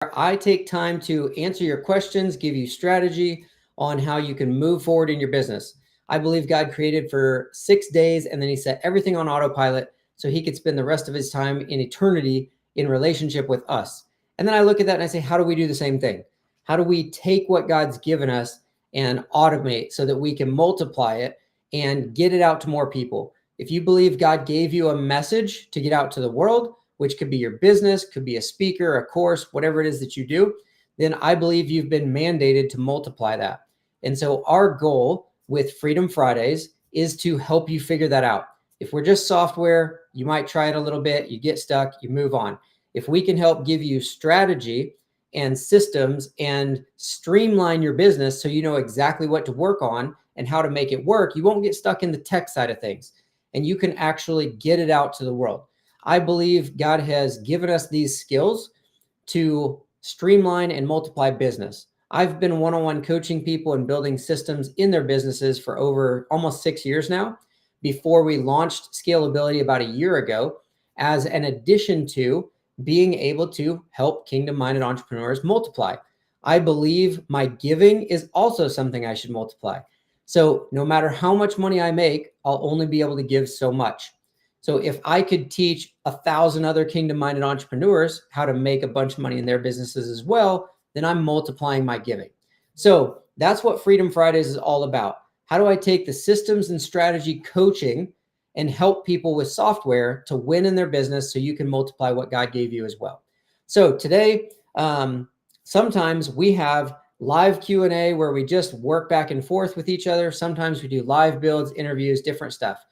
I take time to answer your questions, give you strategy on how you can move forward in your business. I believe God created for 6 days and then he set everything on autopilot so he could spend the rest of his time in eternity in relationship with us. And then I look at that and I say, how do we do the same thing? How do we take what God's given us and automate so that we can multiply it and get it out to more people? If you believe God gave you a message to get out to the world, which could be your business, could be a speaker, a course, whatever it is that you do, then I believe you've been mandated to multiply that. And so our goal with Freedom Fridays is to help you figure that out. If we're just software, you might try it a little bit, you get stuck, you move on. If we can help give you strategy and systems and streamline your business so you know exactly what to work on and how to make it work, you won't get stuck in the tech side of things and you can actually get it out to the world. I believe God has given us these skills to streamline and multiply business. I've been one-on-one coaching people and building systems in their businesses for over almost 6 years now, before we launched Scalability about a year ago, as an addition to being able to help kingdom-minded entrepreneurs multiply. I believe my giving is also something I should multiply. So no matter how much money I make, I'll only be able to give so much. So if I could teach 1,000 other kingdom-minded entrepreneurs how to make a bunch of money in their businesses as well, then I'm multiplying my giving. So that's what Freedom Fridays is all about. How do I take the systems and strategy coaching and help people with software to win in their business so you can multiply what God gave you as well? So today, sometimes we have live Q&A where we just work back and forth with each other. Sometimes we do live builds, interviews, different stuff.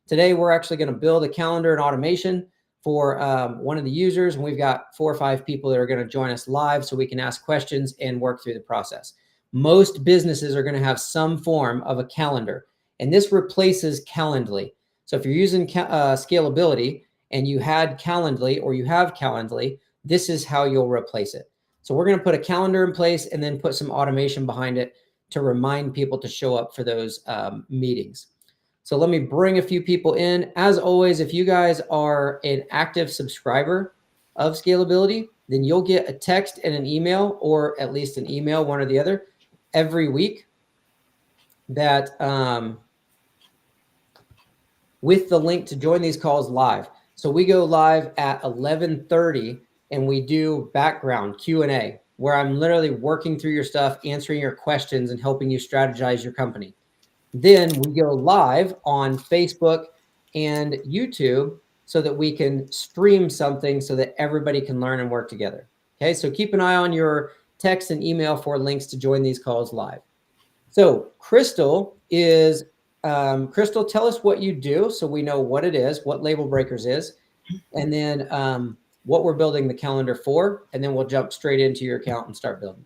Today, we're actually going to build a calendar and automation for one of the users, and we've got 4 or 5 people that are going to join us live so we can ask questions and work through the process. Most businesses are going to have some form of a calendar, and this replaces Calendly. So if you're using Scalability and you had Calendly or you have Calendly, this is how you'll replace it. So we're going to put a calendar in place and then put some automation behind it to remind people to show up for those meetings. So let me bring a few people in. As always, if you guys are an active subscriber of Scalability, then you'll get a text and an email, or at least an email, one or the other, every week that with the link to join these calls live. So we go live at 11:30 and we do background Q&A where I'm literally working through your stuff, answering your questions and helping you strategize your company. Then we go live on Facebook and YouTube so that we can stream something so that everybody can learn and work together. Okay, so keep an eye on your text and email for links to join these calls live. So Crystal is, Crystal, tell us what you do so we know what it is, what Label Breakers is, and then what we're building the calendar for, and then we'll jump straight into your account and start building.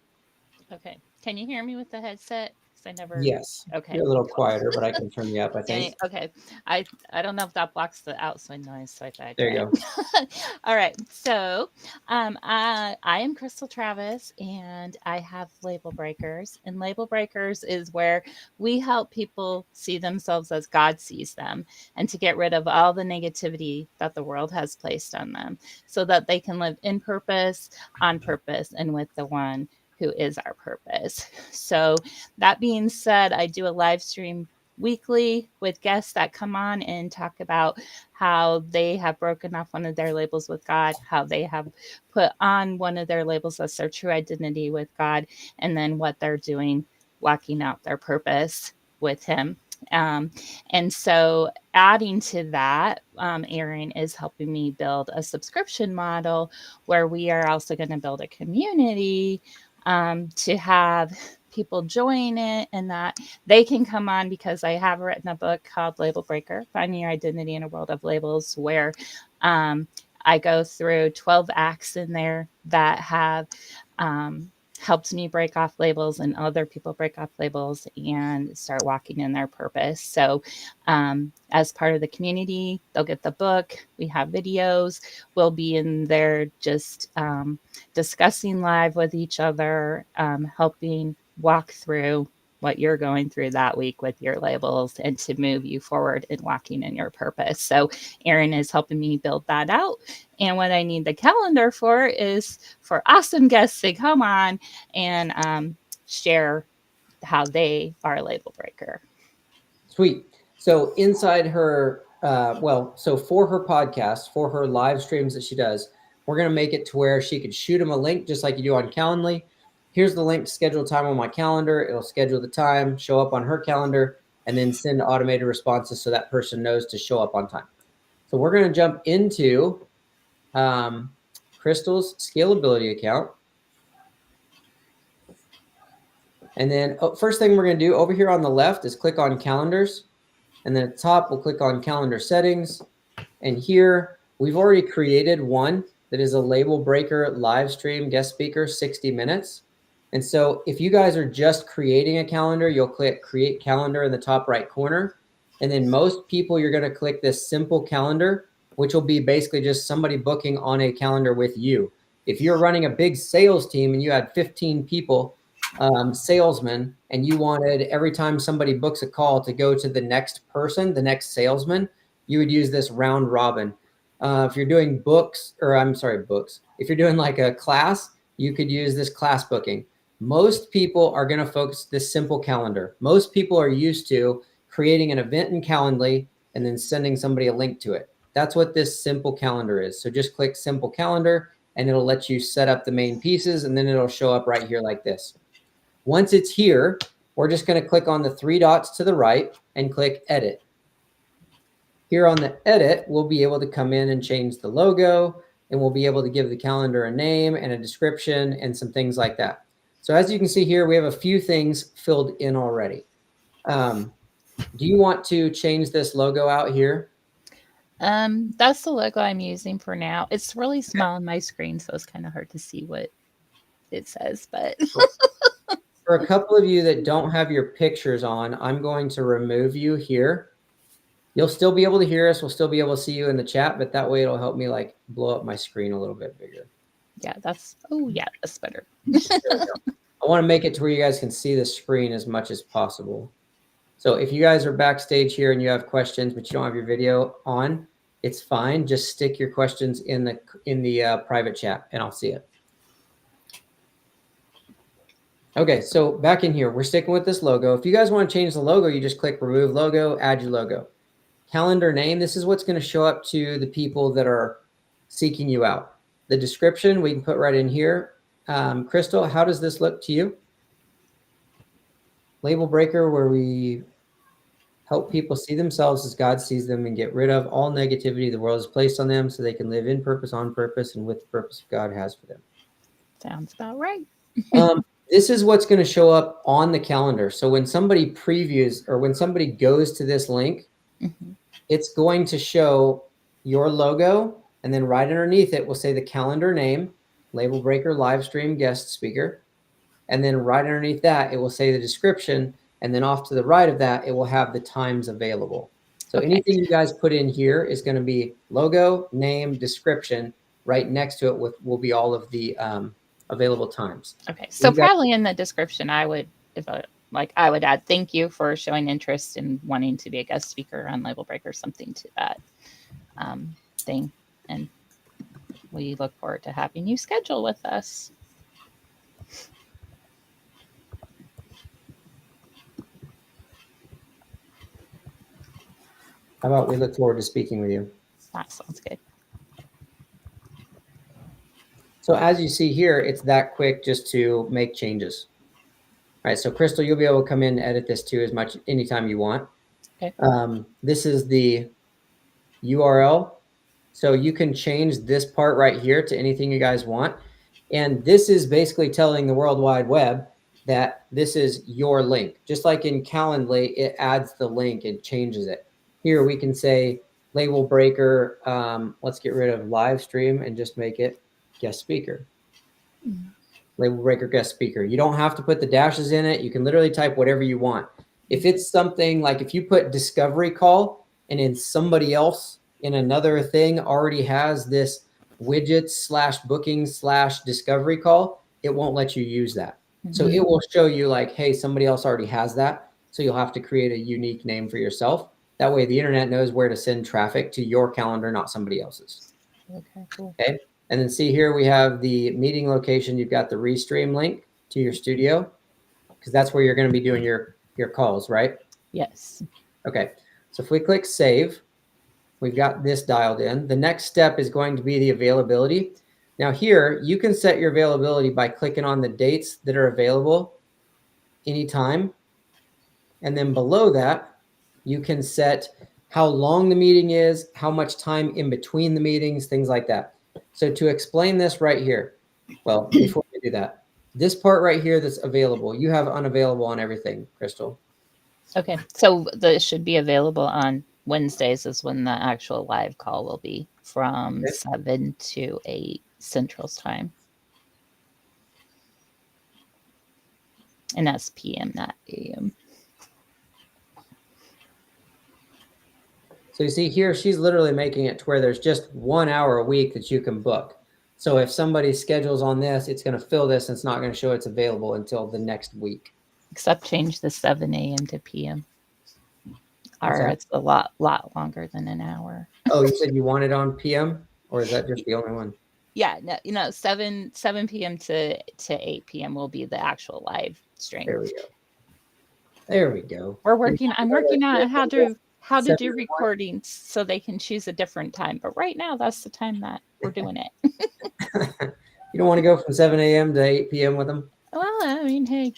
Okay. Can you hear me with the headset? Because I never. Yes, Okay. you're a little quieter, but I can turn you up, I think. Okay. I don't know if that blocks the outside noise, so I thought I'd There try you go. it. All right. So, I am Crystal Travis, and I have Label Breakers. And Label Breakers is where we help people see themselves as God sees them, and to get rid of all the negativity that the world has placed on them, so that they can live in purpose, on purpose, and with the one who is our purpose. So, that being said, I do a live stream weekly with guests that come on and talk about how they have broken off one of their labels with God, how they have put on one of their labels as their true identity with God, and then what they're doing, walking out their purpose with Him. Um, and so, adding to that, Aaron is helping me build a subscription model where we are also going to build a community to have people join it, and that they can come on, because I have written a book called Label Breaker, Finding Your Identity in a World of Labels, where I go through 12 acts in there that have helped me break off labels and other people break off labels and start walking in their purpose. So as part of the community, they'll get the book. We have videos. We'll be in there just discussing live with each other, helping walk through what you're going through that week with your labels and to move you forward in walking in your purpose. So Erin is helping me build that out. And what I need the calendar for is for awesome guests to come on and share how they are a label breaker. Sweet. So inside her, so for her podcast, for her live streams that she does, we're going to make it to where she could shoot them a link just like you do on Calendly. Here's the link to schedule time on my calendar. It'll schedule the time, show up on her calendar, and then send automated responses so that person knows to show up on time. So we're going to jump into Crystal's scalability account. And then first thing we're going to do over here on the left is click on calendars. And then at the top, we'll click on calendar settings. And here we've already created one that is a label breaker live stream guest speaker, 60 minutes. And so if you guys are just creating a calendar, you'll click create calendar in the top right corner. And then most people, you're going to click this simple calendar, which will be basically just somebody booking on a calendar with you. If you're running a big sales team and you had 15 people, salesmen, and you wanted every time somebody books a call to go to the next person, the next salesman, you would use this round robin. If you're doing books, if you're doing like a class, you could use this class booking. Most people are going to focus this simple calendar. Most people are used to creating an event in Calendly and then sending somebody a link to it. That's what this simple calendar is. So just click simple calendar and it'll let you set up the main pieces, and then it'll show up right here like this. Once it's here, we're just going to click on the three dots to the right and click edit. Here on the edit, we'll be able to come in and change the logo, and we'll be able to give the calendar a name and a description and some things like that. So as you can see here, we have a few things filled in already. Do you want to change this logo out here? That's the logo I'm using for now. It's really small on my screen, so it's kind of hard to see what it says, but for a couple of you that don't have your pictures on, I'm going to remove you here. You'll still be able to hear us. We'll still be able to see you in the chat, but that way it'll help me like blow up my screen a little bit bigger. Yeah, that's better. I want to make it to where you guys can see the screen as much as possible. So if you guys are backstage here and you have questions, but you don't have your video on, it's fine. Just stick your questions in the private chat and I'll see it. Okay, so back in here, we're sticking with this logo. If you guys want to change the logo, you just click remove logo, add your logo. Calendar name, this is what's going to show up to the people that are seeking you out. The description, we can put right in here. Crystal, how does this look to you? Label breaker, where we help people see themselves as God sees them and get rid of all negativity the world has placed on them so they can live in purpose, on purpose, and with the purpose God has for them. Sounds about right. This is what's going to show up on the calendar. So when somebody previews or when somebody goes to this link, it's going to show your logo, and then right underneath it will say the calendar name, Label Breaker live stream guest speaker. And then right underneath that, it will say the description. And then off to the right of that, it will have the times available. So anything you guys put in here is going to be logo, name, description. Right next to it will be all of the available times. Okay, so probably in the description, I would add thank you for showing interest in wanting to be a guest speaker on Label Breaker, something to that thing. And we look forward to having you schedule with us. How about we look forward to speaking with you? That sounds good. So as you see here, it's that quick just to make changes. All right, so Crystal, you'll be able to come in and edit this too anytime you want. Okay. This is the URL. So you can change this part right here to anything you guys want. And this is basically telling the World Wide Web that this is your link. Just like in Calendly, it adds the link and changes it. Here we can say Label Breaker, let's get rid of live stream and just make it guest speaker. Label Breaker guest speaker. You don't have to put the dashes in it. You can literally type whatever you want. If it's something like if you put discovery call and then somebody else in another thing already has this widget /booking/discovery call, it won't let you use that. So it will show you like, hey, somebody else already has that. So you'll have to create a unique name for yourself. That way the internet knows where to send traffic to your calendar, not somebody else's. Okay, cool. Okay. And then see here, we have the meeting location. You've got the Restream link to your studio, because that's where you're going to be doing your calls, right? Yes. Okay. So if we click save, we've got this dialed in. The next step is going to be the availability. Now here, you can set your availability by clicking on the dates that are available anytime. And then below that, you can set how long the meeting is, how much time in between the meetings, things like that. So to explain this right here, well, before we do that, this part right here that's available, you have unavailable on everything, Crystal. Okay, so this should be available on Wednesdays is when the actual live call will be from 7 to 8 Central Time. And that's PM, not AM. So you see here, she's literally making it to where there's just 1 hour a week that you can book. So if somebody schedules on this, it's going to fill this and it's not going to show it's available until the next week. Except change the 7 a.m. to PM. Or it's a lot longer than an hour. Oh, you said you want it on PM? Or is that just the only one? Yeah, no, 7 p.m. to 8 p.m. will be the actual live stream. There we go. There we go. I'm working on how to do recordings so they can choose a different time. But right now, that's the time that we're doing it. You don't want to go from 7 a.m. to 8 p.m. with them? Well, I mean, hey.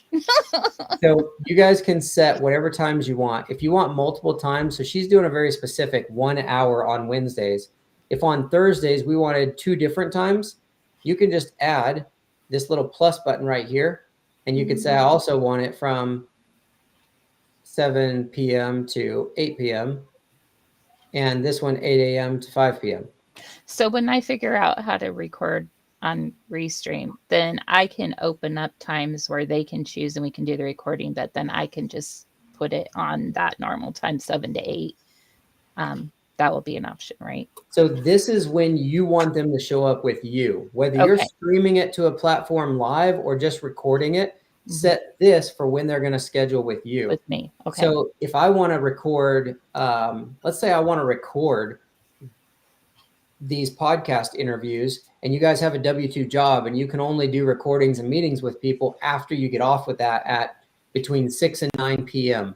So you guys can set whatever times you want. If you want multiple times, so she's doing a very specific 1 hour on Wednesdays. If on Thursdays we wanted 2 different times, you can just add this little plus button right here. And you could say, I also want it from 7 p.m. to 8 p.m. and this one 8 a.m. to 5 p.m. So when I figure out how to record on Restream, then I can open up times where they can choose and we can do the recording, but then I can just put it on that normal time, 7 to 8. That will be an option, right? So this is when you want them to show up with you, whether you're streaming it to a platform live or just recording it. Set this for when they're going to schedule with you. With me. Okay. So if I want to record, let's say I want to record these podcast interviews and you guys have a W-2 job and you can only do recordings and meetings with people after you get off with that at between 6 and 9 p.m.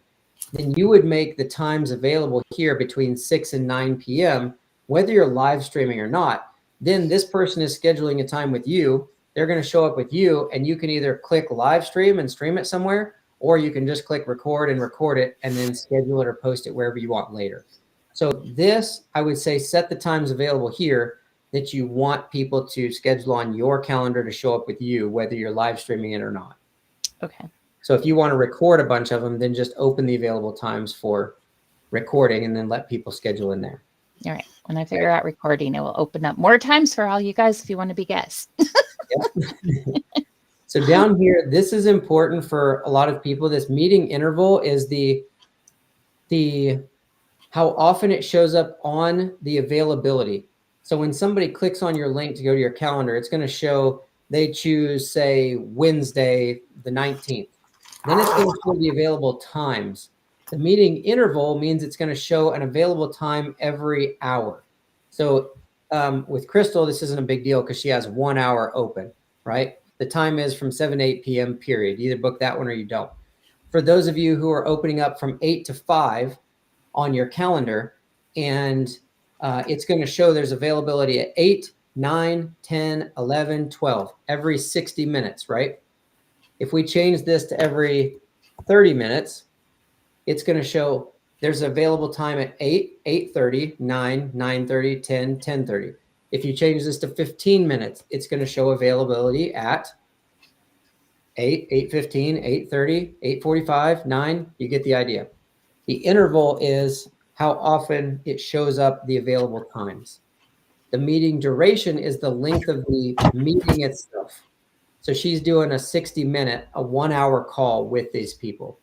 Then you would make the times available here between 6 and 9 p.m., whether you're live streaming or not. Then this person is scheduling a time with you. They're going to show up with you and you can either click live stream and stream it somewhere, or you can just click record and record it and then schedule it or post it wherever you want later. So this, I would say, set the times available here that you want people to schedule on your calendar to show up with you, whether you're live streaming it or not. Okay. So if you want to record a bunch of them, then just open the available times for recording and then let people schedule in there. All right. When I figure out recording, it will open up more times for all you guys if you want to be guests. So down here, this is important for a lot of people. This meeting interval is the how often it shows up on the availability. So when somebody clicks on your link to go to your calendar, it's going to show they choose, say, Wednesday the 19th. Then it's going to show the available times. The meeting interval means it's going to show an available time every hour. So with Crystal, this isn't a big deal because she has 1 hour open, right? The time is from 7 to 8 p.m. period. You either book that one or you don't. For those of you who are opening up from 8 to 5 on your calendar, and it's going to show there's availability at 8, 9, 10, 11, 12, every 60 minutes, right? If we change this to every 30 minutes, it's going to show there's available time at 8, 8:30, 9, 9:30, 10, 10:30. If you change this to 15 minutes, it's going to show availability at 8, 8:15, 8:30, 8:45, 9. You get the idea. The interval is how often it shows up the available times. The meeting duration is the length of the meeting itself. So she's doing a 60-minute, a 1 hour call with these people.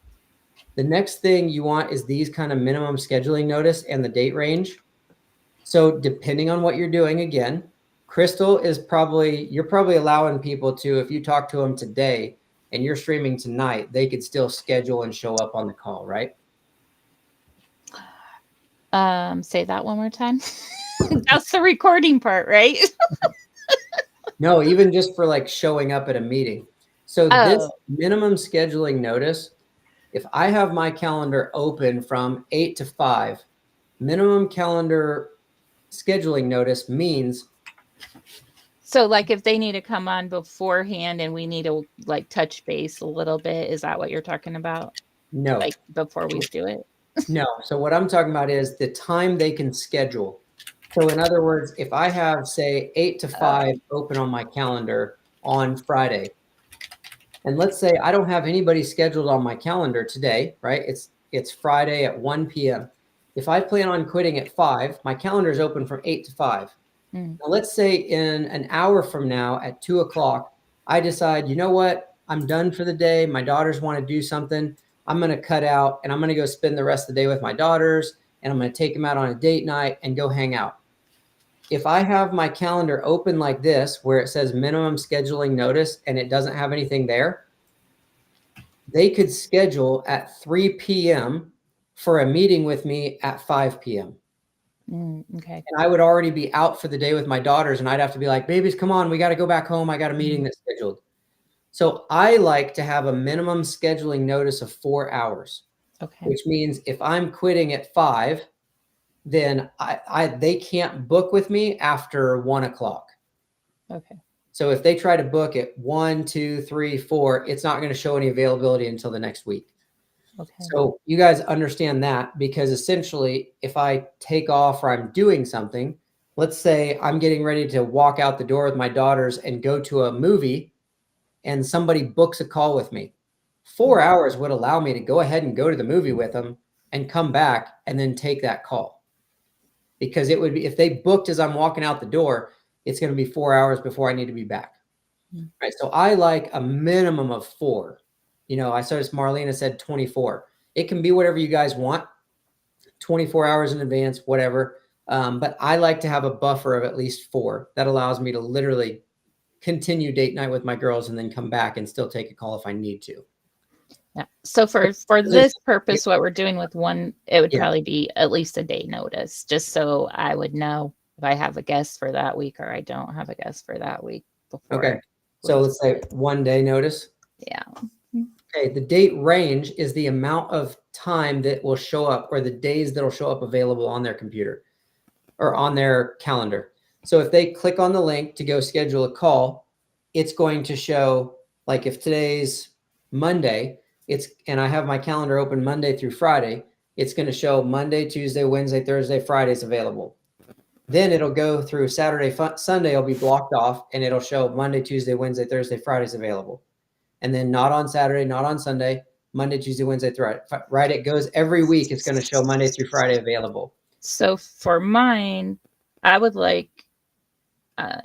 The next thing you want is these kind of minimum scheduling notice and the date range. So depending on what you're doing, again, Crystal is you're probably allowing people to, if you talk to them today and you're streaming tonight, they could still schedule and show up on the call, right? Say that one more time. That's the recording part, right? No, even just for like showing up at a meeting. So this minimum scheduling notice, if I have my calendar open from 8 to 5, minimum calendar scheduling notice means. So like if they need to come on beforehand and we need to like touch base a little bit, is that what you're talking about? No. Like before we do it? No. So what I'm talking about is the time they can schedule. So in other words, if I have, say, 8 to 5 open on my calendar on Friday, and let's say I don't have anybody scheduled on my calendar today, right? It's Friday at 1 p.m. If I plan on quitting at 5, my calendar is open from 8 to 5. Now, let's say in an hour from now at 2 o'clock, I decide, you know what? I'm done for the day. My daughters want to do something. I'm going to cut out and I'm going to go spend the rest of the day with my daughters, and I'm going to take them out on a date night and go hang out. If I have my calendar open like this, where it says minimum scheduling notice and it doesn't have anything there, they could schedule at 3 p.m. for a meeting with me at 5 p.m. Okay. And I would already be out for the day with my daughters, and I'd have to be like, babies, come on, we got to go back home. I got a meeting that's scheduled. So I like to have a minimum scheduling notice of 4 hours, which means if I'm quitting at 5, then they can't book with me after 1 o'clock. Okay. So if they try to book at 1, 2, 3, 4, it's not going to show any availability until the next week. Okay. So you guys understand that, because essentially if I take off or I'm doing something, let's say I'm getting ready to walk out the door with my daughters and go to a movie, and somebody books a call with me. 4 hours would allow me to go ahead and go to the movie with them and come back and then take that call. Because it would be, if they booked as I'm walking out the door, it's going to be 4 hours before I need to be back. Right. So I like a minimum of 4. You know, I saw this, Marlena said 24. It can be whatever you guys want, 24 hours in advance, whatever. But I like to have a buffer of at least 4. That allows me to literally continue date night with my girls and then come back and still take a call if I need to. Yeah. So for this purpose, what we're doing with one, it would probably be at least a day notice, just so I would know if I have a guest for that week or I don't have a guest for that week before. Okay. So let's say 1 day notice. Yeah. Okay. The date range is the amount of time that will show up, or the days that will show up available on their computer or on their calendar. So if they click on the link to go schedule a call, it's going to show, like if today's Monday, and I have my calendar open Monday through Friday, it's going to show Monday, Tuesday, Wednesday, Thursday, Friday's available. Then it'll go through Saturday, Sunday will be blocked off, and it'll show Monday, Tuesday, Wednesday, Thursday, Friday's available. And then not on Saturday, not on Sunday, Monday, Tuesday, Wednesday, Friday, right? It goes every week. It's going to show Monday through Friday available. So for mine, I would like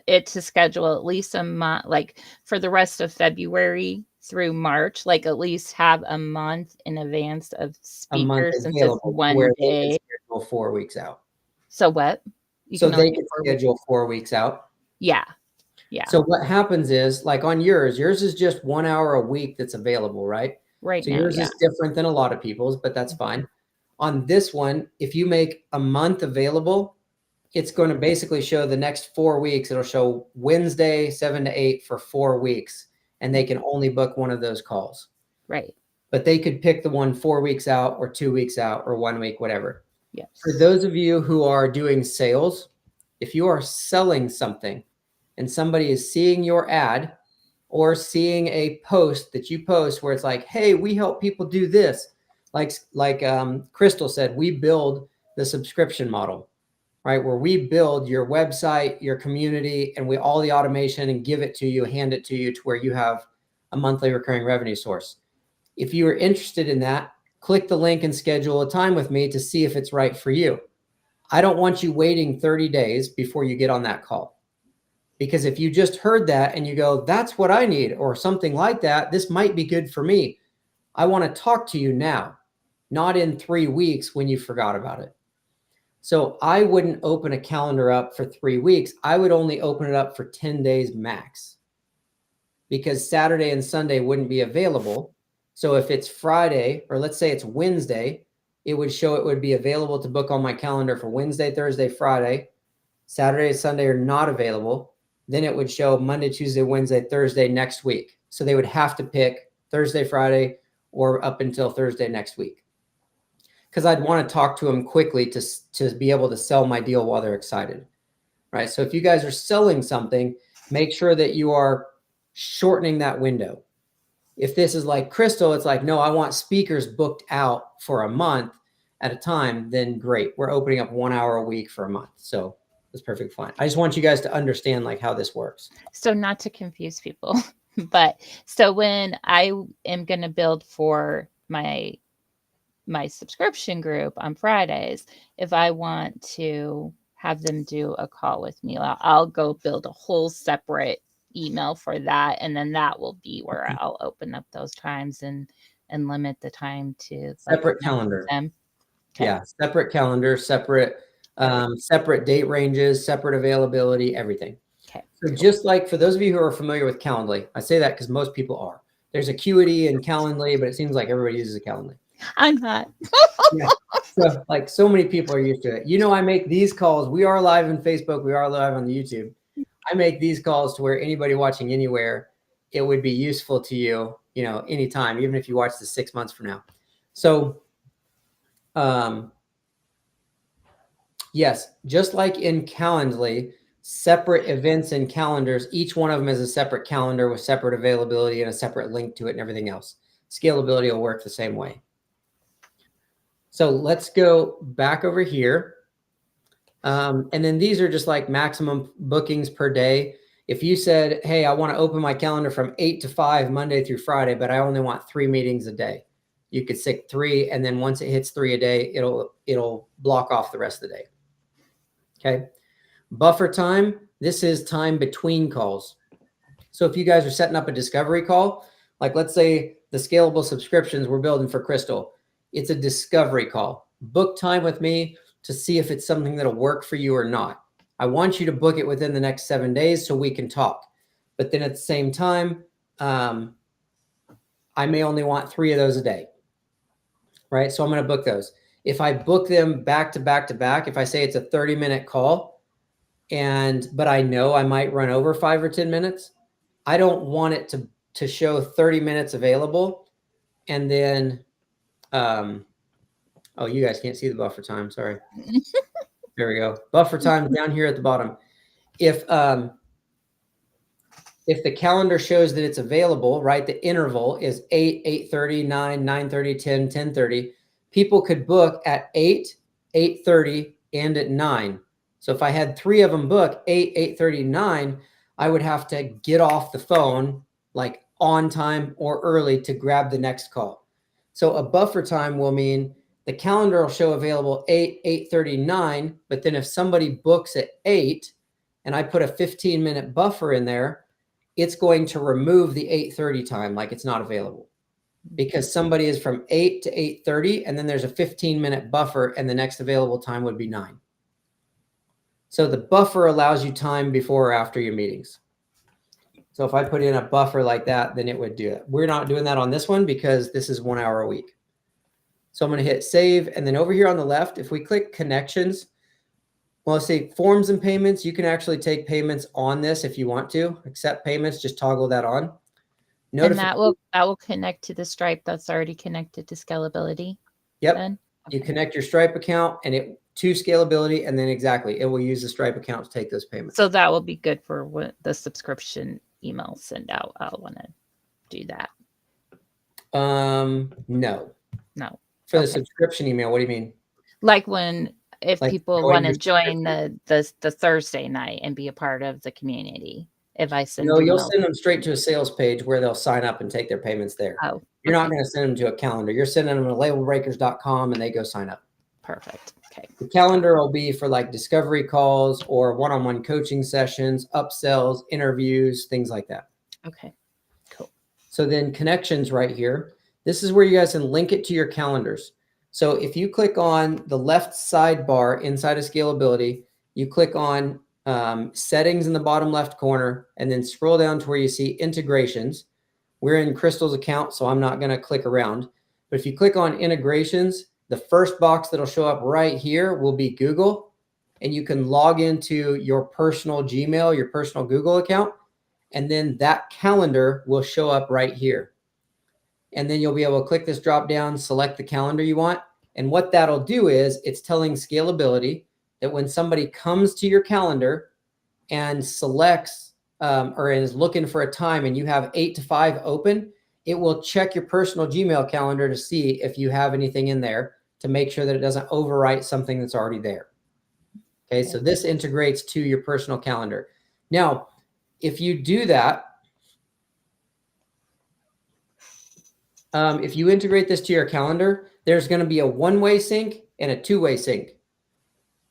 it to schedule at least a month, like for the rest of February through March, like at least have a month in advance of speakers, since it's 1 where day. they can schedule 4 weeks out. So what? So they can schedule 4 weeks out. Yeah. Yeah. So what happens is, like on yours is just 1 hour a week that's available, right? Right. So now, yours is different than a lot of people's, but that's fine. On this one, if you make a month available, it's going to basically show the next 4 weeks. It'll show Wednesday, 7 to 8 for 4 weeks, and they can only book one of those calls. Right. But they could pick the one 4 weeks out or 2 weeks out or 1 week, whatever. Yes. For those of you who are doing sales, if you are selling something and somebody is seeing your ad or seeing a post that you post where it's like, hey, we help people do this. Like Crystal said, we build the subscription model, right? Where we build your website, your community, and all the automation and give it to you, hand it to you to where you have a monthly recurring revenue source. If you are interested in that, click the link and schedule a time with me to see if it's right for you. I don't want you waiting 30 days before you get on that call. Because if you just heard that and you go, that's what I need, or something like that, this might be good for me. I want to talk to you now, not in 3 weeks when you forgot about it. So I wouldn't open a calendar up for 3 weeks. I would only open it up for 10 days max. because Saturday and Sunday wouldn't be available. So if it's Friday, or let's say it's Wednesday, it would show it would be available to book on my calendar for Wednesday, Thursday, Friday. Saturday and Sunday are not available. Then it would show Monday, Tuesday, Wednesday, Thursday next week. So they would have to pick Thursday, Friday, or up until Thursday next week. Because I'd want to talk to them quickly to be able to sell my deal while they're excited, right? So if you guys are selling something, make sure that you are shortening that window. If this is like Crystal, it's like, no, I want speakers booked out for a month at a time, then great. We're opening up 1 hour a week for a month. So that's perfectly fine. I just want you guys to understand like how this works. So not to confuse people, but so when I am going to build for my subscription group on Fridays, if I want to have them do a call with me, I'll go build a whole separate email for that. And then that will be where I'll open up those times and limit the time to separate calendar. Them. Okay. Yeah. Separate calendar, separate date ranges, separate availability, everything. Okay. So just like for those of you who are familiar with Calendly, I say that because most people are. There's Acuity and Calendly, but it seems like everybody uses a Calendly. I'm not. Yeah. So like so many people are used to it. You know, I make these calls. We are live on Facebook. We are live on the YouTube. I make these calls to where anybody watching anywhere, it would be useful to you, you know, anytime, even if you watch this 6 months from now. So, yes, just like in Calendly, separate events and calendars, each one of them is a separate calendar with separate availability and a separate link to it and everything else. Scalability will work the same way. So let's go back over here. And then these are just like maximum bookings per day. If you said, hey, I want to open my calendar from 8 to 5 Monday through Friday, but I only want 3 meetings a day, you could stick 3. And then once it hits 3 a day, it'll block off the rest of the day. Okay. Buffer time. This is time between calls. So if you guys are setting up a discovery call, like let's say the scalable subscriptions we're building for Crystal, it's a discovery call. Book time with me to see if it's something that'll work for you or not. I want you to book it within the next 7 days so we can talk. But then at the same time, I may only want 3 of those a day, right? So I'm going to book those. If I book them back to back to back, if I say it's a 30-minute call, but I know I might run over 5 or 10 minutes, I don't want it to show 30 minutes available. And then, oh, you guys can't see the buffer time. Sorry. There we go. Buffer time down here at the bottom. If the calendar shows that it's available, right, the interval is 8, 8:30, 9, 9:30, 10, 10:30. People could book at 8, 8:30, and at 9. So if I had 3 of them book 8, 8:30, 9, I would have to get off the phone like on time or early to grab the next call. So a buffer time will mean the calendar will show available 8, 8:30, 9, but then if somebody books at 8 and I put a 15-minute buffer in there, it's going to remove the 8:30 time like it's not available because somebody is from 8 to 8:30 and then there's a 15-minute buffer and the next available time would be 9. So the buffer allows you time before or after your meetings. So if I put in a buffer like that, then it would do it. We're not doing that on this one because this is 1 hour a week. So I'm going to hit save. And then over here on the left, if we click connections, well, let's say forms and payments, you can actually take payments on this if you want to. Accept payments, just toggle that on. And that will connect to the Stripe that's already connected to scalability. Yep. Then? Okay. You connect your Stripe account and to scalability, and then exactly, it will use the Stripe account to take those payments. So that will be good for what the subscription email send out. I'll want to do that. No. For the subscription email, what do you mean? Like if people want to join the Thursday night and be a part of the community, if I send you'll send them straight to a sales page where they'll sign up and take their payments there. Oh, you're not going to send them to a calendar. You're sending them to labelbreakers.com and they go sign up. Perfect. Okay. The calendar will be for like discovery calls or one-on-one coaching sessions, upsells, interviews, things like that. Okay, cool. So then connections right here. This is where you guys can link it to your calendars. So if you click on the left sidebar inside of scalability, you click on settings in the bottom left corner, and then scroll down to where you see integrations. We're in Crystal's account, so I'm not going to click around. But if you click on integrations, the first box that'll show up right here will be Google. And you can log into your personal Gmail, your personal Google account, and then that calendar will show up right here. And then you'll be able to click this drop down, select the calendar you want. And what that'll do is it's telling Scalability that when somebody comes to your calendar and selects or is looking for a time and you have 8 to 5 open, it will check your personal Gmail calendar to see if you have anything in there to make sure that it doesn't overwrite something that's already there. Okay, so this integrates to your personal calendar. Now, if you do that, if you integrate this to your calendar, there's going to be a one-way sync and a two-way sync.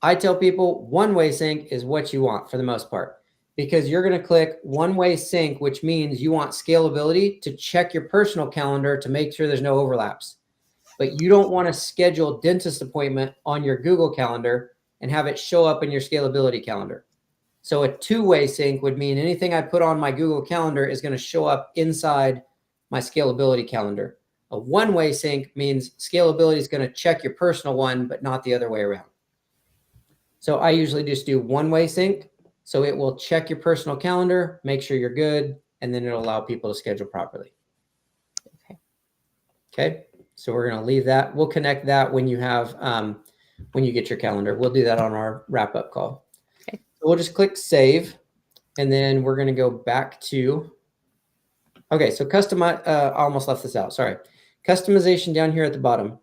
I tell people one-way sync is what you want for the most part, because you're going to click one-way sync, which means you want Scalability to check your personal calendar to make sure there's no overlaps. But you don't want to schedule a dentist appointment on your Google calendar and have it show up in your Scalability calendar. So a two-way sync would mean anything I put on my Google calendar is going to show up inside my Scalability calendar. A one-way sync means Scalability is going to check your personal one, but not the other way around. So I usually just do one-way sync. So it will check your personal calendar, make sure you're good, and then it'll allow people to schedule properly. Okay. So we're going to leave that. We'll connect that when you have, when you get your calendar. We'll do that on our wrap-up call. Okay. So we'll just click save, and then we're going to go back to, okay, so customize, I almost left this out, sorry. Customization down here at the bottom.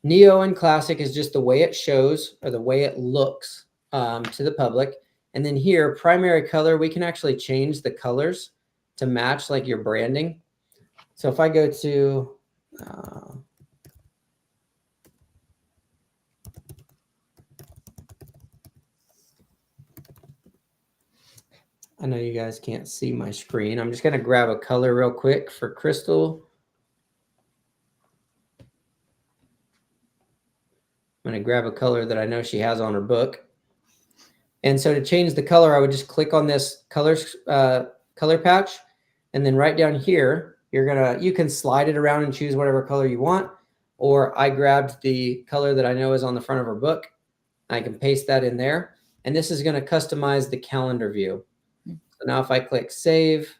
Neo and Classic is just the way it shows or the way it looks to the public. And then here, primary color, we can actually change the colors to match like your branding. So if I go to, I know you guys can't see my screen. I'm just going to grab a color real quick for Crystal. I'm going to grab a color that I know she has on her book. And so to change the color, I would just click on this color patch. And then right down here, you can slide it around and choose whatever color you want. Or I grabbed the color that I know is on the front of her book. I can paste that in there. And this is going to customize the calendar view. So now if I click save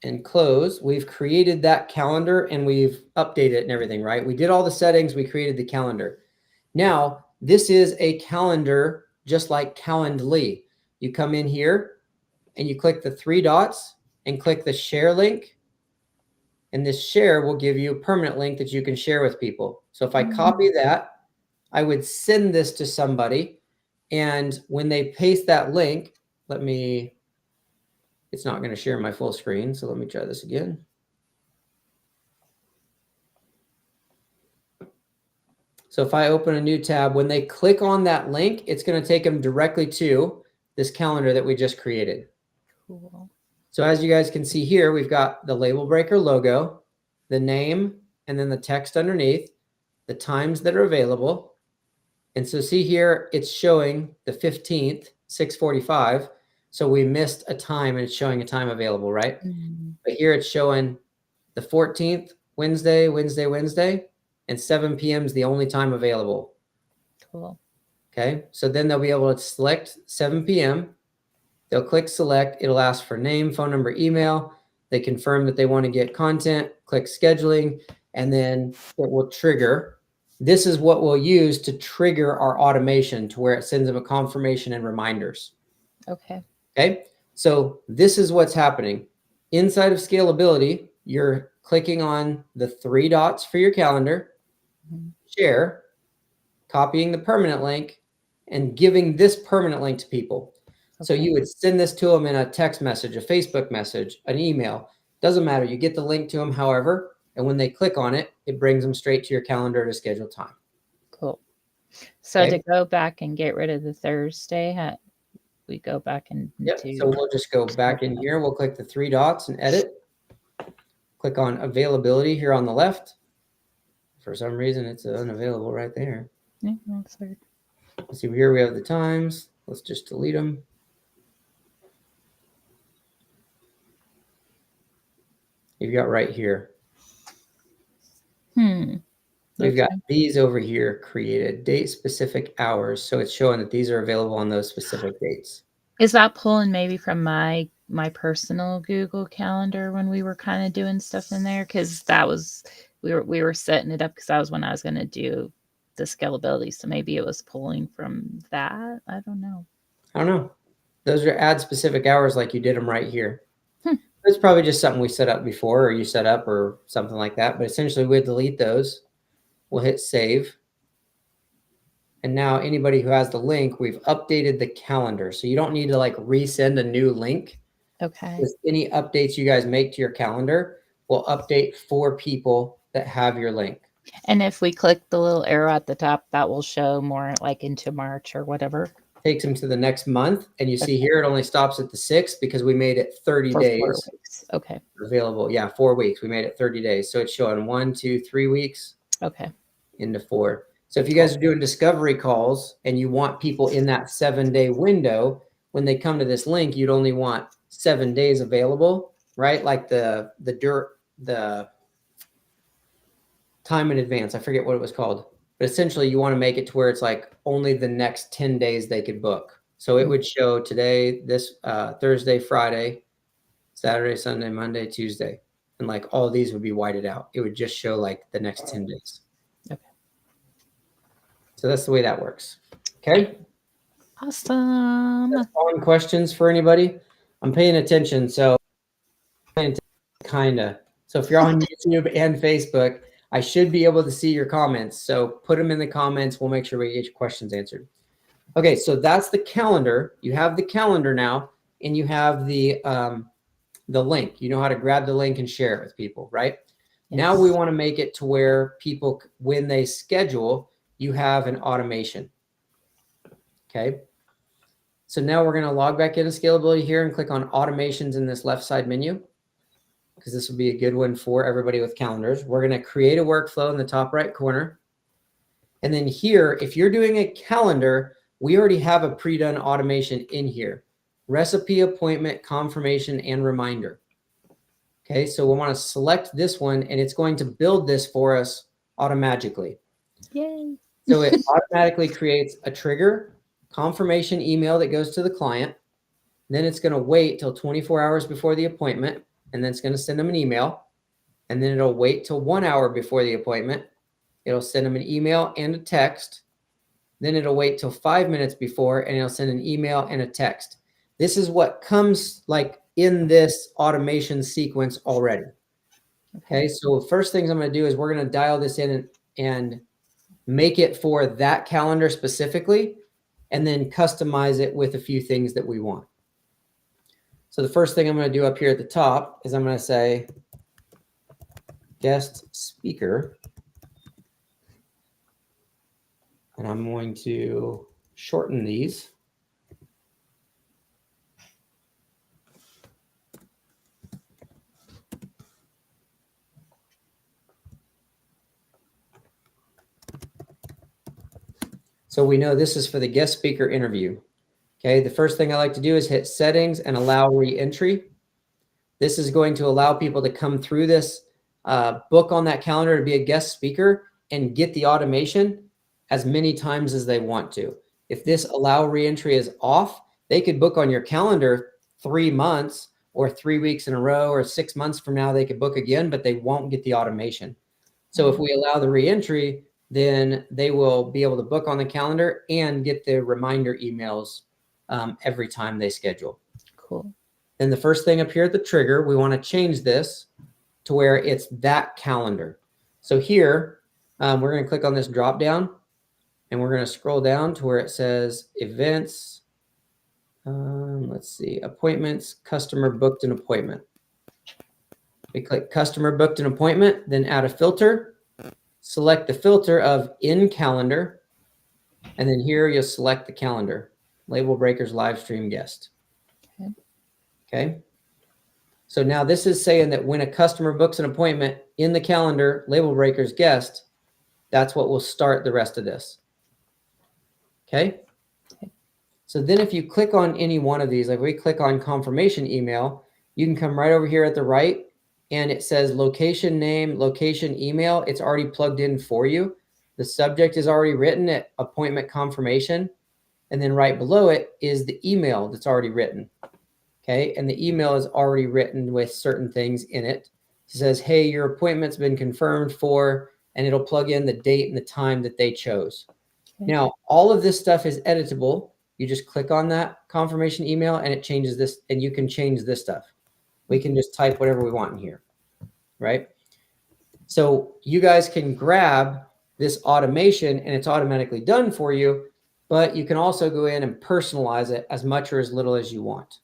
and close, we've created that calendar and we've updated it and everything, right? We did all the settings. We created the calendar. Now, this is a calendar just like Calendly. You come in here and you click the 3 dots and click the share link. And this share will give you a permanent link that you can share with people. So if I copy that, I would send this to somebody. And when they paste that link, it's not going to share my full screen. So let me try this again. So if I open a new tab, when they click on that link, it's going to take them directly to this calendar that we just created. Cool. So as you guys can see here, we've got the Label Breaker logo, the name, and then the text underneath, the times that are available. And so see here, it's showing the 15th, 6:45. So we missed a time and it's showing a time available, right? But here it's showing the 14th, Wednesday, and 7 p.m. is the only time available. Cool. Okay. So then they'll be able to select 7 p.m. They'll click select. It'll ask for name, phone number, email. They confirm that they want to get content, click scheduling, and then it will trigger. This is what we'll use to trigger our automation to where it sends them a confirmation and reminders. Okay. Okay. So this is what's happening. Inside of Scalability, you're clicking on the 3 dots for your calendar, share, copying the permanent link, and giving this permanent link to people. Okay. So you would send this to them in a text message, a Facebook message, an email. Doesn't matter. You get the link to them however. And when they click on it, it brings them straight to your calendar to schedule time. Cool. So to go back and get rid of the Thursday, we go back and so we'll just go back in here. We'll click the 3 dots and edit. Click on availability here on the left. For some reason, it's unavailable right there. Yeah, that's weird. Let's see, here we have the times. Let's just delete them. You've got right here. We've got these over here created, date specific hours. So it's showing that these are available on those specific dates. Is that pulling maybe from my personal Google Calendar when we were kind of doing stuff in there? Because that was we were setting it up because that was when I was going to do the scalability. So maybe it was pulling from that. I don't know. I don't know. Those are add specific hours like you did them right here. It's probably just something we set up before or you set up or something like that. But essentially we'll delete those. We'll hit save. And now anybody who has the link, we've updated the calendar. So you don't need to like resend a new link. Okay. Because any updates you guys make to your calendar will update for people that have your link. And if we click the little arrow at the top, that will show more like into March or whatever. Takes them to the next month. And you see here, it only stops at the 6th because we made it 30 For days. 4 weeks. Okay. Available. Yeah, 4 weeks. We made it 30 days. So it's showing 1, 2, 3 weeks. Okay. Into 4. So if you guys are doing discovery calls and you want people in that 7-day window, when they come to this link, you'd only want 7 days available, right? Like the time in advance. I forget what it was called, but essentially you want to make it to where it's like only the next 10 days they could book. So it would show today, this Thursday, Friday, Saturday, Sunday, Monday, Tuesday. And like all these would be whited out. It would just show like the next 10 days. Okay. So that's the way that works. Okay. Awesome. Following questions for anybody? I'm paying attention. So kinda. So if you're on YouTube and Facebook, I should be able to see your comments. So put them in the comments. We'll make sure we get your questions answered. Okay, so that's the calendar. You have the calendar now, and you have the link. You know how to grab the link and share it with people, right? Yes. Now we want to make it to where people, when they schedule, you have an automation. Okay. So now we're going to log back into scalability here and click on automations in this left side menu, because this will be a good one for everybody with calendars. We're going to create a workflow in the top right corner. And then here, if you're doing a calendar, we already have a pre-done automation in here. Recipe, appointment, confirmation, and reminder. Okay, so we want to select this one, and it's going to build this for us automatically. Yay. So it automatically creates a trigger, confirmation email that goes to the client. Then it's going to wait till 24 hours before the appointment, and then it's going to send them an email. And then it'll wait till 1 hour before the appointment. It'll send them an email and a text. Then it'll wait till 5 minutes before, and it'll send an email and a text. This is what comes like in this automation sequence already. Okay, so first things I'm going to do is we're going to dial this in and make it for that calendar specifically, and then customize it with a few things that we want. So the first thing I'm going to do up here at the top is I'm going to say guest speaker. And I'm going to shorten these. So we know this is for the guest speaker interview. Okay, the first thing I like to do is hit settings and allow re-entry. This is going to allow people to come through this book on that calendar to be a guest speaker and get the automation as many times as they want to. If this allow re-entry is off, they could book on your calendar 3 months or 3 weeks in a row, or 6 months from now, they could book again, but they won't get the automation. So if we allow the re-entry, then they will be able to book on the calendar and get the reminder emails every time they schedule. Cool. Then the first thing up here at the trigger, we want to change this to where it's that calendar. So here, we're going to click on this drop down, and we're going to scroll down to where it says events. Let's see, appointments, customer booked an appointment. We click customer booked an appointment, then add a filter. Select the filter of in calendar, and then here you'll select the calendar, Label Breakers live stream guest. Okay. So now this is saying that when a customer books an appointment in the calendar, Label Breakers guest, that's what will start the rest of this. Okay. So then if you click on any one of these, like we click on confirmation email, you can come right over here at the right and it says location name, location email. It's already plugged in for you. The subject is already written at appointment confirmation. And then right below it is the email that's already written. Okay. And the email is already written with certain things in it. It says, hey, your appointment's been confirmed for, and it'll plug in the date and the time that they chose. Okay. Now, all of this stuff is editable. You just click on that confirmation email and it changes this, and you can change this stuff. We can just type whatever we want in here, right? So you guys can grab this automation and it's automatically done for you, but you can also go in and personalize it as much or as little as you want.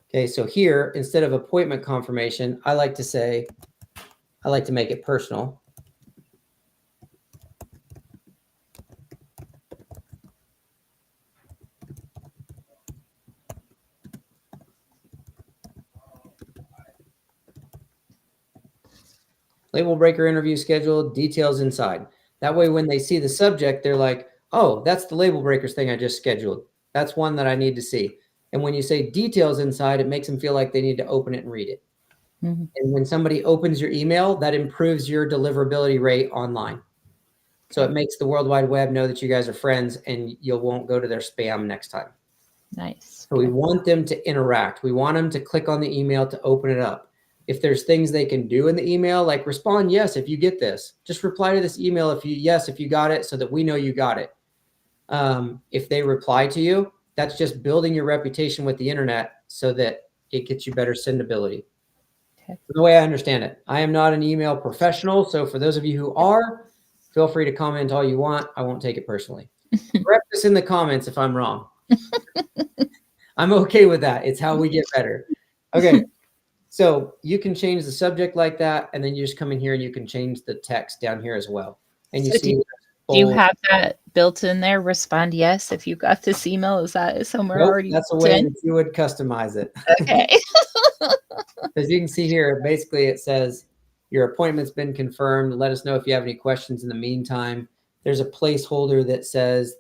Okay, so here, instead of appointment confirmation, I like to make it personal. Label breaker interview scheduled, details inside. That way, when they see the subject, they're like, oh, that's the label breakers thing I just scheduled. That's one that I need to see. And when you say details inside, it makes them feel like they need to open it and read it. Mm-hmm. And when somebody opens your email, that improves your deliverability rate online. So it makes the World Wide Web know that you guys are friends and you won't go to their spam next time. Nice. So we want them to interact. We want them to click on the email to open it up. If there's things they can do in the email, like respond yes if you get this. Just reply to this email if you got it, so that we know you got it. If they reply to you, that's just building your reputation with the internet so that it gets you better sendability. Okay. The way I understand it, I am not an email professional. So for those of you who are, feel free to comment all you want. I won't take it personally. Correct us in the comments if I'm wrong. I'm okay with that. It's how we get better. Okay. So you can change the subject like that, and then you just come in here and you can change the text down here as well. And you see, do you have that built in there? Respond yes if you got this email. Is that somewhere already? That's a way that you would customize it. Okay. As you can see here, basically it says your appointment's been confirmed. Let us know if you have any questions in the meantime. There's a placeholder that says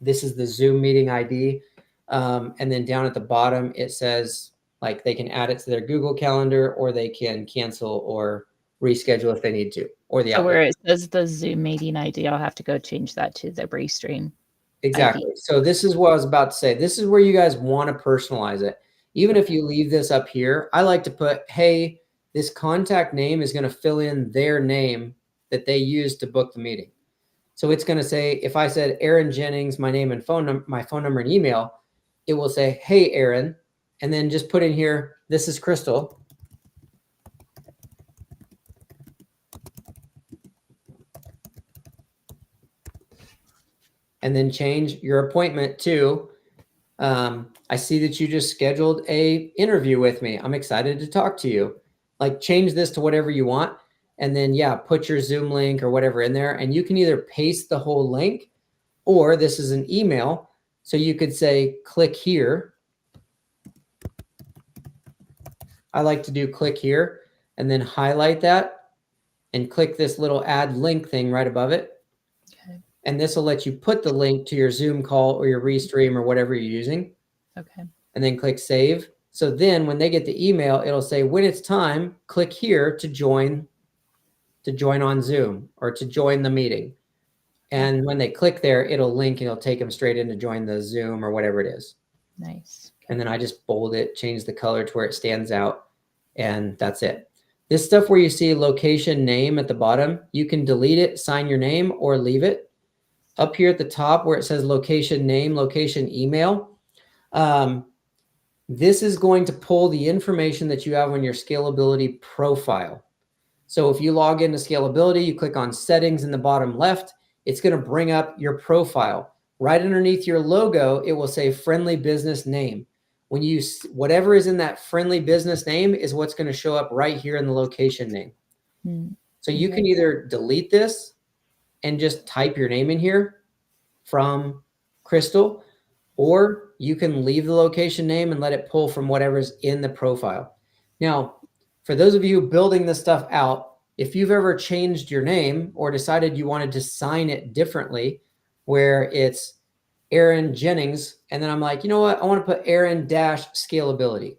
this is the Zoom meeting ID. And then down at the bottom, it says like they can add it to their Google Calendar, or they can cancel or reschedule if they need to, or the where it says the Zoom meeting ID, I'll have to go change that to the Restream. Exactly. ID. So this is what I was about to say. This is where you guys want to personalize it. Even if you leave this up here, I like to put, hey, this contact name is going to fill in their name that they use to book the meeting. So it's going to say, if I said Aaron Jennings, my name and my phone number and email, it will say, hey, Aaron, and then just put in here, this is Crystal. And then change your appointment to, I see that you just scheduled a interview with me. I'm excited to talk to you. Like change this to whatever you want. And then, yeah, put your Zoom link or whatever in there. And you can either paste the whole link, or this is an email. So you could say, click here. I like to do click here and then highlight that and click this little add link thing right above it. Okay. And this will let you put the link to your Zoom call or your Restream or whatever you're using. Okay. And then click save. So then when they get the email, it'll say, when it's time, click here to join on Zoom or to join the meeting. And when they click there, it'll link and it'll take them straight in to join the Zoom or whatever it is. Nice. And then I just bold it, change the color to where it stands out, and that's it. This stuff where you see location name at the bottom, you can delete it, sign your name, or leave it. Up here at the top where it says location name, location email, this is going to pull the information that you have on your scalability profile. So if you log into scalability, you click on settings in the bottom left, it's going to bring up your profile. Right underneath your logo, it will say friendly business name. When you, whatever is in that friendly business name is what's going to show up right here in the location name. So you can either delete this and just type your name in here from Crystal, or you can leave the location name and let it pull from whatever's in the profile. Now, for those of you building this stuff out, if you've ever changed your name or decided you wanted to sign it differently, where it's Aaron Jennings, and then I'm like, you know what? I want to put Aaron dash scalability.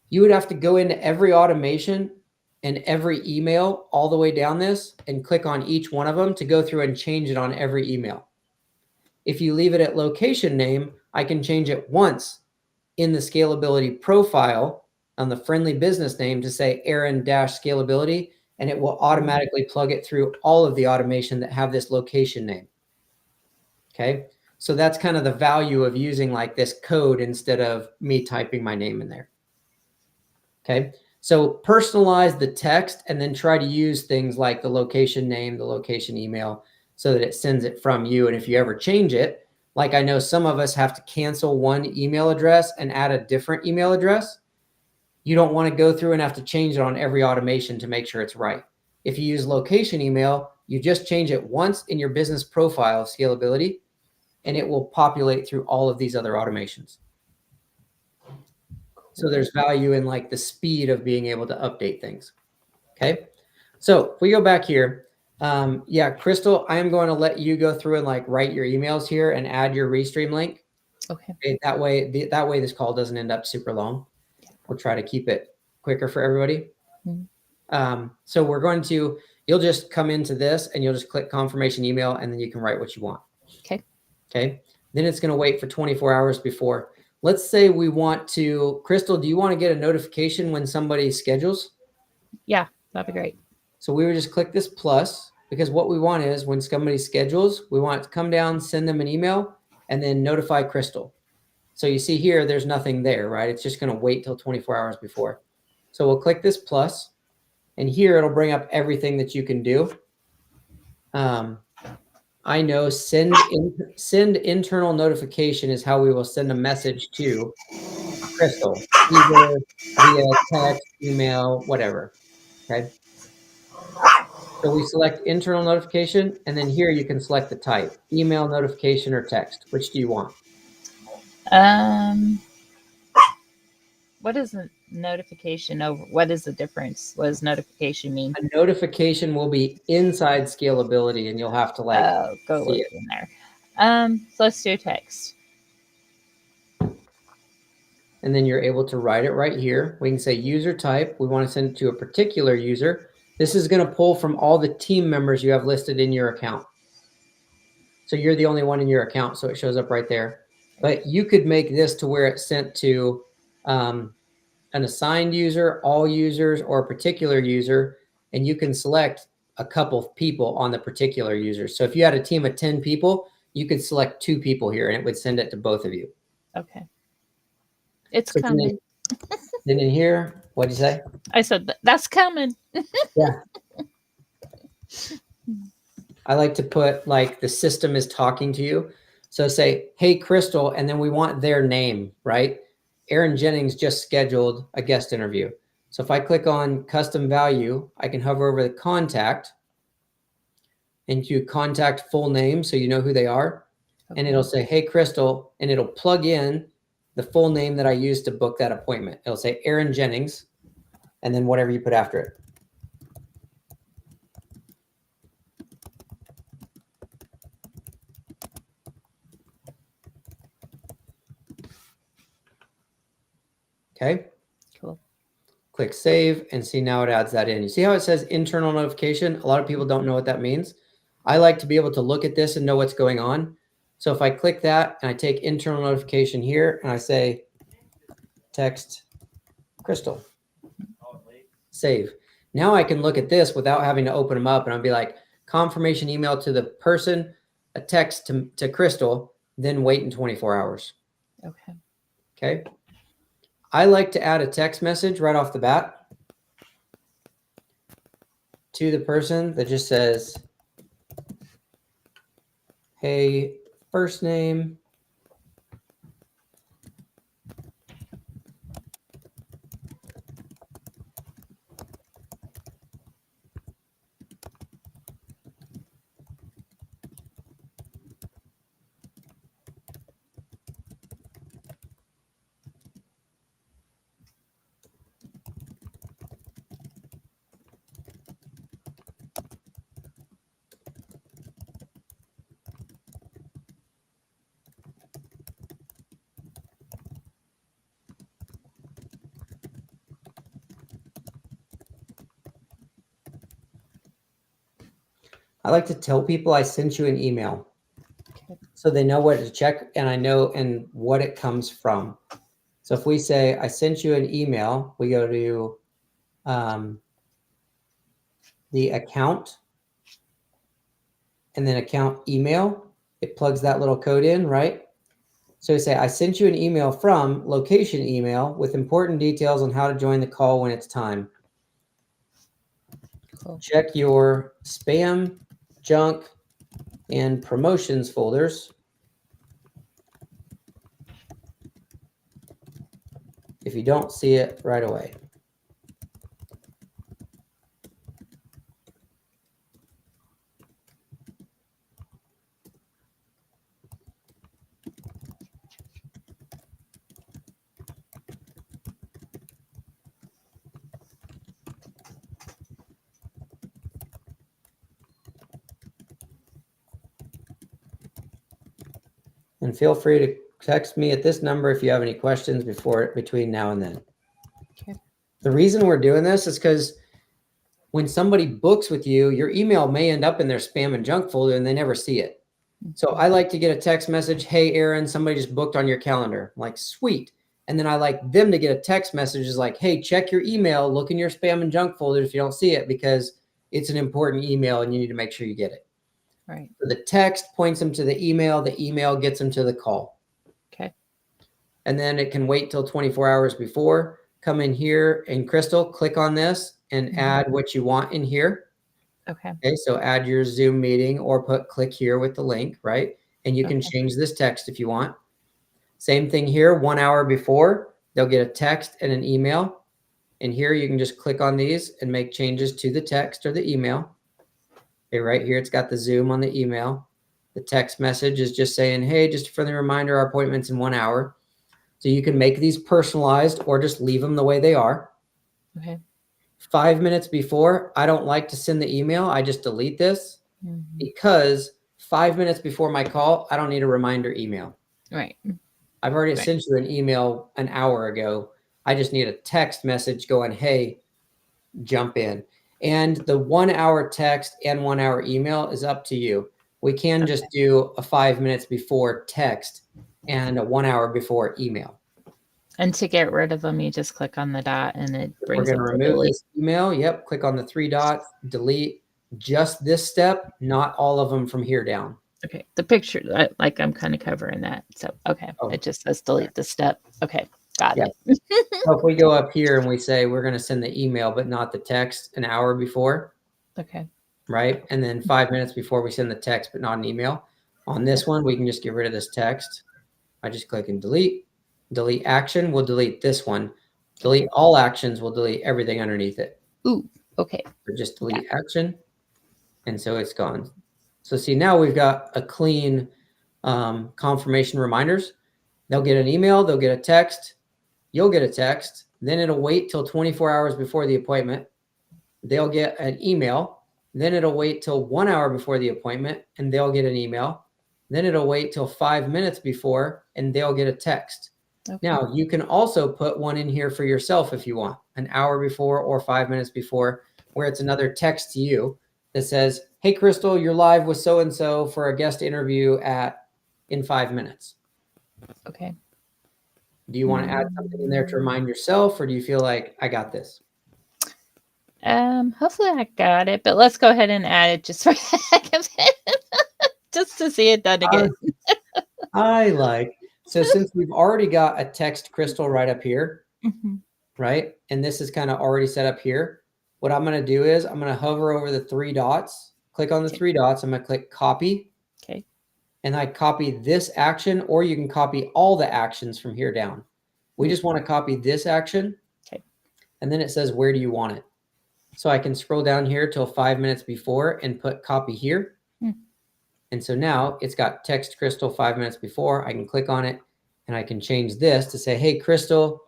You would have to go into every automation and every email all the way down this and click on each one of them to go through and change it on every email. If you leave it at location name, I can change it once in the scalability profile on the friendly business name to say Aaron dash scalability, and it will automatically plug it through all of the automation that have this location name. Okay. So that's kind of the value of using like this code instead of me typing my name in there. Okay. So personalize the text and then try to use things like the location name, the location email, so that it sends it from you. And if you ever change it, like I know some of us have to cancel one email address and add a different email address. You don't want to go through and have to change it on every automation to make sure it's right. If you use location email, you just change it once in your business profile of scalability, and it will populate through all of these other automations. So there's value in like the speed of being able to update things. Okay. So if we go back here, yeah, Crystal, I am going to let you go through and like write your emails here and add your Restream link. Okay. That way this call doesn't end up super long. We'll try to keep it quicker for everybody. So we're going to, you'll just come into this and you'll just click confirmation email, and then you can write what you want. Okay. Okay. Then it's going to wait for 24 hours before. Let's say we want to, Crystal, do you want to get a notification when somebody schedules? Yeah, that'd be great. So we would just click this plus, because what we want is when somebody schedules, we want it to come down, send them an email, and then notify Crystal. So you see here, there's nothing there, right? It's just going to wait till 24 hours before. So we'll click this plus, and here it'll bring up everything that you can do. I know send internal notification is how we will send a message to Crystal, either via text, email, whatever. Okay. So we select internal notification, and then here you can select the type, email, notification, or text. Which do you want? What is a notification over? What is the difference? What does notification mean? A notification will be inside scalability, and you'll have to like go see look it in there. So let's do a text. And then you're able to write it right here. We can say user type. We want to send it to a particular user. This is going to pull from all the team members you have listed in your account. So you're the only one in your account, so it shows up right there. But you could make this to where it's sent to an assigned user, all users, or a particular user, and you can select a couple of people on the particular user. So if you had a team of 10 people, you could select 2 people here, and it would send it to both of you. Okay. It's coming. Then in here, what'd you say? I said, that's coming. Yeah. I like to put like the system is talking to you. So say, hey, Crystal, and then we want their name, right? Aaron Jennings just scheduled a guest interview. So if I click on custom value, I can hover over the contact and you contact full name so you know who they are. Okay. And it'll say, hey, Crystal, and it'll plug in the full name that I used to book that appointment. It'll say Aaron Jennings, and then whatever you put after it. Okay. Cool. Click save and see now it adds that in. You see how it says internal notification? A lot of people don't know what that means. I like to be able to look at this and know what's going on. So if I click that and I take internal notification here and I say text Crystal, save. Now I can look at this without having to open them up, and I'll be like, confirmation email to the person, a text to Crystal, then wait in 24 hours. Okay. Okay. I like to add a text message right off the bat to the person that just says, hey, first name, I like to tell people I sent you an email. Okay. So they know what to check, and I know and what it comes from. So if we say, I sent you an email, we go to the account and then account email. It plugs that little code in, right? So we say, I sent you an email from location email with important details on how to join the call when it's time. Cool. Check your spam, junk, and promotions folders if you don't see it right away. And feel free to text me at this number if you have any questions between now and then. Okay. The reason we're doing this is because when somebody books with you, your email may end up in their spam and junk folder and they never see it. So I like to get a text message, hey, Aaron, somebody just booked on your calendar. I'm like, sweet. And then I like them to get a text message is like, hey, check your email, look in your spam and junk folder if you don't see it, because it's an important email and you need to make sure you get it. Right. So the text points them to the email gets them to the call. Okay. And then it can wait till 24 hours before. Come in here and Crystal, click on this and add what you want in here. Okay. Okay, so add your Zoom meeting or click here with the link, right? And you can change this text if you want. Same thing here, 1 hour before, they'll get a text and an email. And here you can just click on these and make changes to the text or the email. Okay, right here, it's got the Zoom on the email. The text message is just saying, hey, just a friendly reminder, our appointment's in 1 hour. So you can make these personalized or just leave them the way they are. Okay. 5 minutes before, I don't like to send the email. I just delete this because 5 minutes before my call, I don't need a reminder email. Right. I've already sent you an email an hour ago. I just need a text message going, hey, jump in. And the 1 hour text and 1 hour email is up to you. We can just do a 5 minutes before text and a 1 hour before email. And to get rid of them, you just click on the dot and it brings We're going to remove this email. Yep. Click on the 3 dots, delete just this step, not all of them from here down. Okay. The picture, like I'm kind of covering that. So, okay. It just says delete the step. Okay. Got it. So if we go up here and we say we're going to send the email, but not the text an hour before. Okay. Right. And then 5 minutes before we send the text, but not an email. On this one, we can just get rid of this text. I just click and delete. Delete action. We'll delete this one. Delete all actions. We'll delete everything underneath it. Ooh. Okay. So just delete action. And so it's gone. So see, now we've got a clean confirmation reminders. They'll get an email. They'll get a text. You'll get a text. Then it'll wait till 24 hours before the appointment. They'll get an email. Then it'll wait till 1 hour before the appointment and they'll get an email. Then it'll wait till 5 minutes before and they'll get a text. Now you can also put one in here for yourself if you want, an hour before or 5 minutes before, where it's another text to you that says, hey, Crystal, you're live with so-and-so for a guest interview in 5 minutes. Okay. Do you want to add something in there to remind yourself, or do you feel like I got this? Hopefully I got it, but let's go ahead and add it just for the heck of it. Just to see it done again. So since we've already got a text Crystal right up here, right? And this is kind of already set up here. What I'm going to do is I'm going to hover over the 3 dots, click on the 3 dots. I'm going to click copy. Okay. And I copy this action, or you can copy all the actions from here down. We just want to copy this action. Okay. And then it says, where do you want it? So I can scroll down here till 5 minutes before and put copy here. And so now it's got text Crystal 5 minutes before. I can click on it and I can change this to say, hey, Crystal,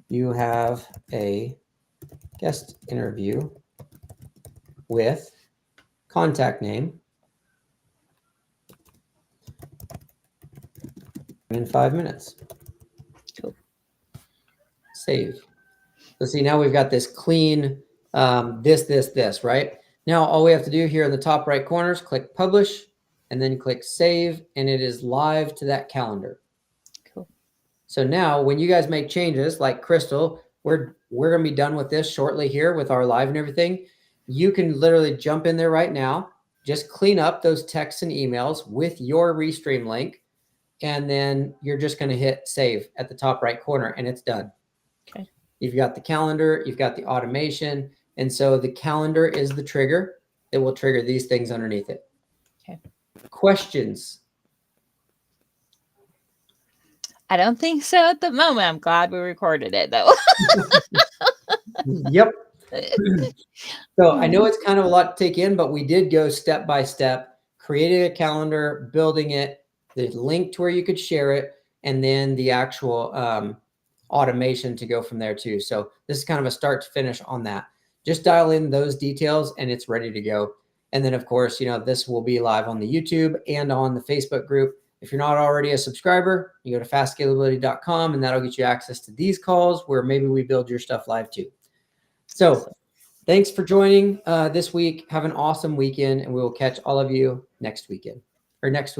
you have a guest interview with contact name in 5 minutes. Cool. Save. So see, now we've got this clean, this, right? Now, all we have to do here in the top right corner is click publish and then click save, and it is live to that calendar. Cool. So now when you guys make changes like Crystal, we're going to be done with this shortly here with our live and everything. You can literally jump in there right now, just clean up those texts and emails with your Restream link, and then you're just going to hit save at the top right corner and it's done. Okay. You've got the calendar, you've got the automation, and so the calendar is the trigger. It will trigger these things underneath it. Okay. Questions? I don't think so at the moment. I'm glad we recorded it though. Yep. So I know it's kind of a lot to take in, but we did go step by step, creating a calendar, building it, the link to where you could share it, and then the actual automation to go from there too. So this is kind of a start to finish on that. Just dial in those details and it's ready to go. And then of course, this will be live on the YouTube and on the Facebook group. If you're not already a subscriber, you go to fastscalability.com and that'll get you access to these calls where maybe we build your stuff live too. So thanks for joining this week. Have an awesome weekend, and we will catch all of you next weekend or next week.